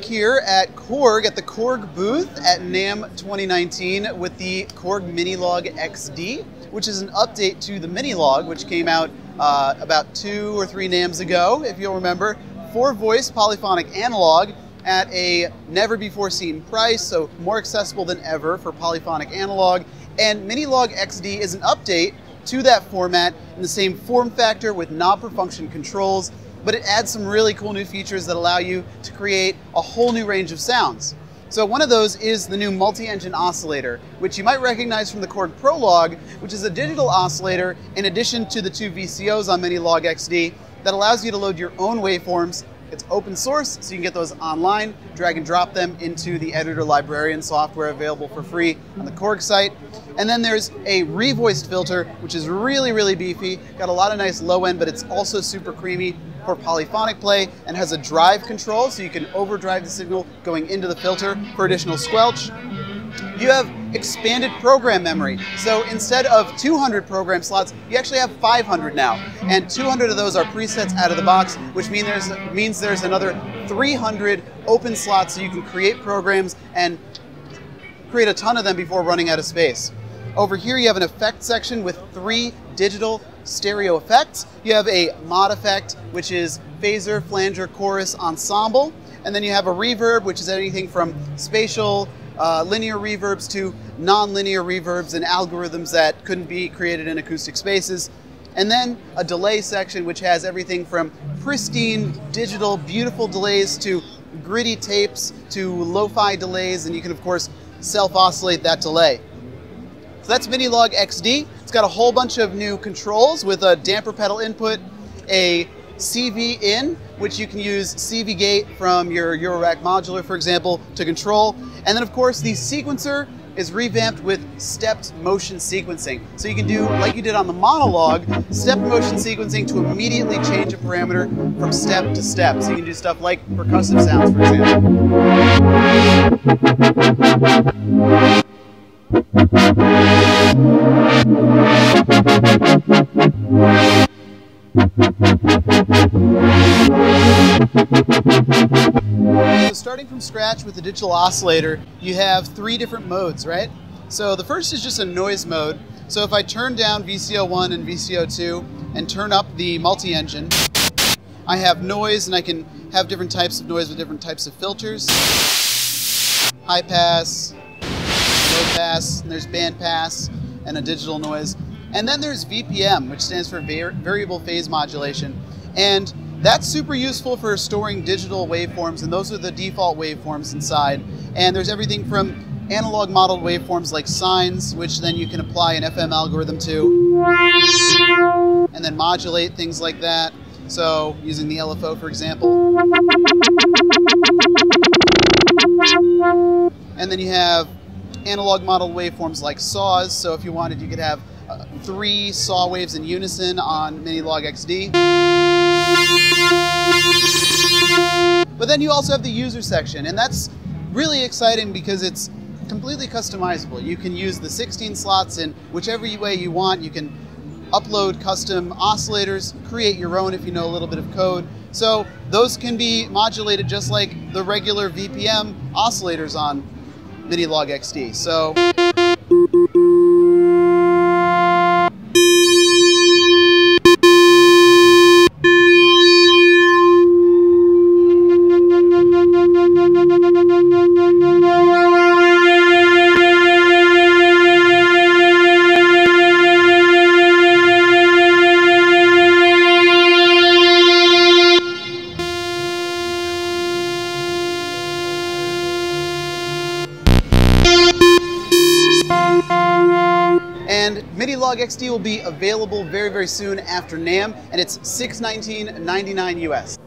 back here at Korg, at the Korg booth at NAMM 2019 with the Korg Minilogue XD, which is an update to the Minilogue, which came out about 2 or 3 NAMMs ago, if you'll remember. 4-voice polyphonic analog at a never-before-seen price, so more accessible than ever for polyphonic analog. And Minilogue XD is an update to that format in the same form factor with knob per function controls, but it adds some really cool new features that allow you to create a whole new range of sounds. So one of those is the new multi-engine oscillator, which you might recognize from the Korg Prologue, which is a digital oscillator in addition to the 2 VCOs on Minilogue XD that allows you to load your own waveforms. It's open source, so you can get those online, drag and drop them into the editor librarian software available for free on the Korg site. And then there's a revoiced filter, which is really, really beefy. Got a lot of nice low end, but it's also super creamy for polyphonic play and has a drive control, so you can overdrive the signal going into the filter for additional squelch. You have expanded program memory. So instead of 200 program slots, you actually have 500 now. And 200 of those are presets out of the box, which means there's another 300 open slots so you can create programs and create a ton of them before running out of space. Over here you have an effect section with 3 digital stereo effects. You have a mod effect, which is phaser, flanger, chorus, ensemble. And then you have a reverb, which is anything from spatial, linear reverbs to non-linear reverbs and algorithms that couldn't be created in acoustic spaces. And then a delay section, which has everything from pristine, digital, beautiful delays to gritty tapes to lo-fi delays, and you can, of course, self-oscillate that delay. So that's Minilogue XD. It's got a whole bunch of new controls with a damper pedal input, a CV in, which you can use CV gate from your Eurorack modular, for example, to control. And then, of course, the sequencer is revamped with stepped motion sequencing. So you can do, like you did on the Monologue, stepped motion sequencing to immediately change a parameter from step to step. So you can do stuff like percussive sounds, for example. So starting from scratch with the digital oscillator, you have 3 different modes, right? So the first is just a noise mode. So if I turn down VCO1 and VCO2 and turn up the multi-engine, I have noise, and I can have different types of noise with different types of filters. High pass, low pass, and there's band pass, and a digital noise. And then there's VPM, which stands for variable phase modulation. And that's super useful for storing digital waveforms, and those are the default waveforms inside. And there's everything from analog modeled waveforms like sines, which then you can apply an FM algorithm to, and then modulate things like that. So using the LFO, for example. And then you have analog modeled waveforms like saws. So if you wanted, you could have 3 saw waves in unison on Minilogue XD. But then you also have the user section, and that's really exciting because it's completely customizable. You can use the 16 slots in whichever way you want. You can upload custom oscillators, create your own if you know a little bit of code. So those can be modulated just like the regular VPM oscillators on Minilogue XD. So and Minilogue XD will be available very, very soon after NAMM, and it's $619.99 US.